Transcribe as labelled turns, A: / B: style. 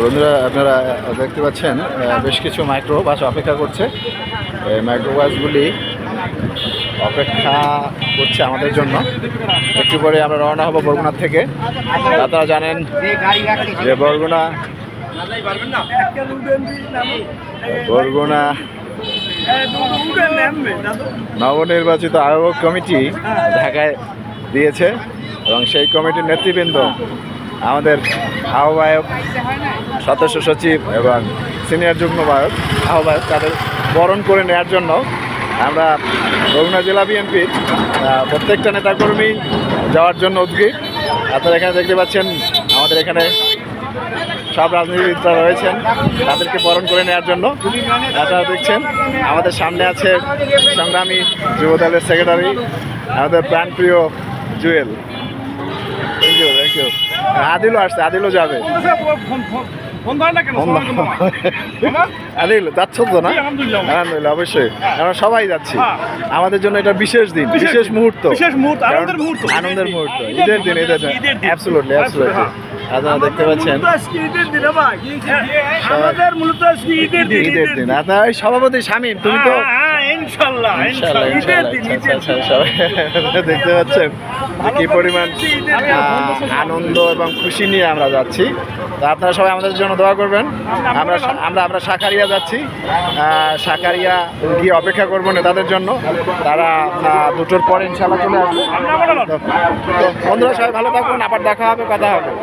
A: বন্ধুরা আপনারা দেখতে পাচ্ছেন বেশ কিছু মাইক্রো বাস অপেক্ষা করছে। এই মাইক্রো বাসগুলি অপেক্ষা করছে আমাদের জন্য। একটু পরে আমরা রওনা হব বরগুনা থেকে। আপনারা জানেন যে বরগুনা নবনির্বাচিত আহ্বায়ক কমিটি ঢাকায় দিয়েছে এবং সেই কমিটির নেতৃবৃন্দ আমাদের আহ্বায়ক, সদস্য সচিব এবং সিনিয়র যুগ্ম আহ্বায়ক তাদের বরণ করে নেওয়ার জন্য আমরা বরগুনা জেলা বিএনপির প্রত্যেকটা নেতাকর্মী যাওয়ার জন্য উদ্গ্রীব। আপনারা এখানে দেখতে পাচ্ছেন আমাদের এখানে সব রাজনীতিবিদরা রয়েছেন তাদেরকে বরণ করে নেওয়ার জন্য। আপনারা দেখছেন আমাদের সামনে আছে সংগ্রামী যুবদলের সেক্রেটারি, আমাদের প্রাণপ্রিয় জুয়েল। Thank you. আদিলও আসছে, আদিলও যাবে। আদিল যাচ্ছ তো না? আলহামদুলিল্লাহ, অবশ্যই আমরা সবাই যাচ্ছি। আমাদের জন্য এটা বিশেষ দিন, বিশেষ মুহূর্ত, আনন্দের মুহূর্ত, ঈদের দিন। Absolutely absolutely. আপনারা দেখতে পাচ্ছেন ঈদের দিন। আপনার সভাপতি শামীম, তুমি তো দেখতে পাচ্ছেন কি পরিমাণ আনন্দ এবং খুশি নিয়ে আমরা যাচ্ছি। তো আপনারা সবাই আমাদের জন্য দোয়া করবেন। আমরা সাকারিয়া যাচ্ছি। সাকারিয়া গিয়ে অপেক্ষা করবো নেতাদের জন্য। তারা 2টোর পরে ইনশাআল্লাহ চলে আসবে। তো বন্ধুরা সবাই ভালো থাকুন, আবার দেখা হবে, কথা হবে।